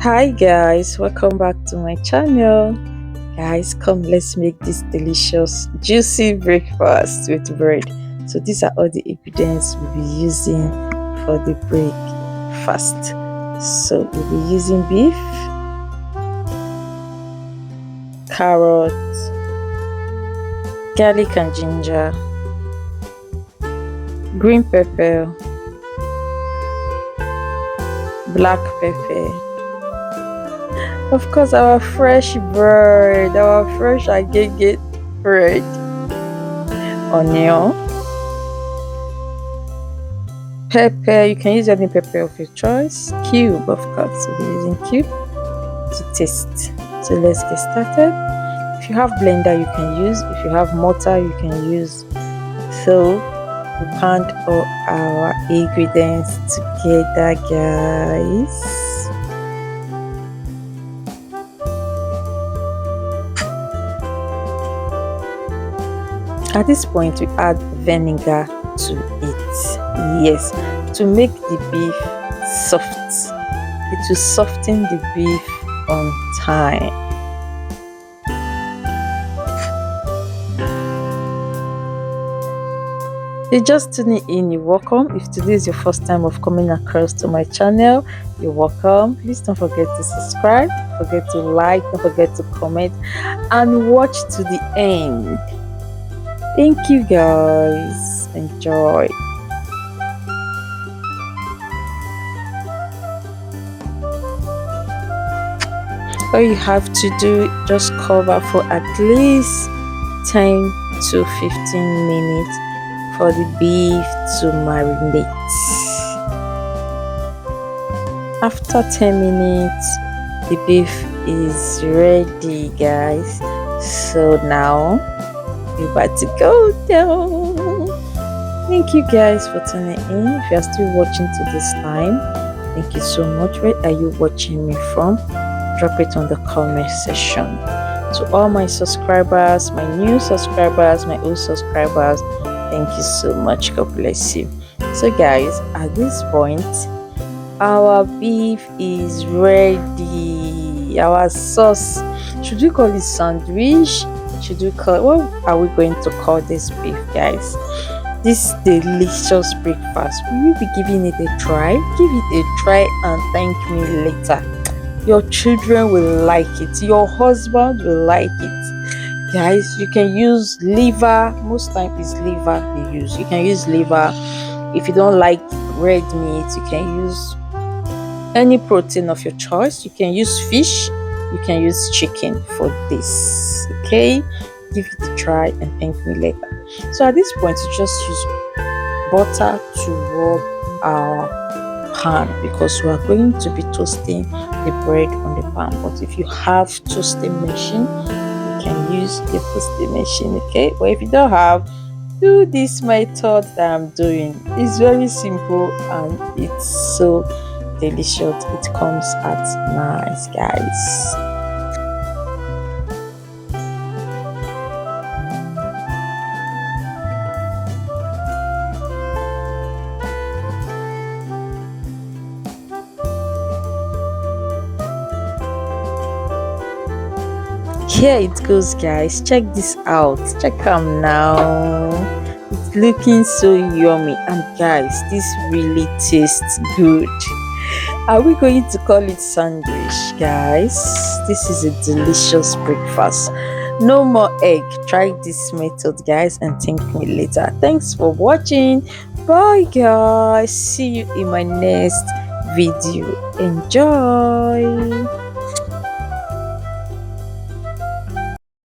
Hi guys, welcome back to my channel. Guys, come let's make this delicious juicy breakfast with bread. So these are all the ingredients we'll be using for the breakfast. So we'll be using beef, carrot, garlic and ginger, green pepper, black pepper, of course our fresh bread, our fresh agege bread, onion, pepper. You can use any pepper of your choice, cube of course, we'll be using cube to taste. So let's get started. If you have blender you can use, if you have mortar you can use. So we pound all our ingredients together, guys. At this point we add vinegar to it, yes, to make the beef soft. It will soften the beef on time. You just tuning in, you're welcome. If today is your first time of coming across to my channel, you're welcome. Please don't forget to subscribe, don't forget to like, don't forget to comment and watch to the end. Thank you guys, enjoy. All you have to do, just cover for at least 10 to 15 minutes for the beef to marinate. After 10 minutes the beef is ready, guys. So now we're about to go down. Thank you guys for tuning in. If you are still watching to this time, thank you so much. Where are you watching me from? Drop it on the comment section. To all my subscribers, my new subscribers, my old subscribers, thank you so much. God bless you. So guys, at this point our beef is ready. Our sauce, should we call it sandwich? Should we call, what are we going to call this beef, guys? This delicious breakfast, will you be giving it a try? Give it a try and thank me later. Your children will like it, your husband will like it, guys. You can use liver, most time is liver you can use liver. If you don't like red meat, you can use any protein of your choice. You can use fish, you can use chicken for this. Okay, give it a try and thank me later. So at this point you just use butter to rub our pan, because we are going to be toasting the bread on the pan. But if you have toasting machine, you can use the toasting machine. Okay, but if you don't have, do this method that I'm doing. It's very simple and it's so delicious. It comes out nice, guys. Here it goes, guys. Check this out. Check them now. It's looking so yummy, and guys, this really tastes good. Are we going to call it sandwich, guys? This is a delicious breakfast. No more egg. Try this method, guys, and thank me later. Thanks for watching. Bye, guys. See you in my next video. Enjoy.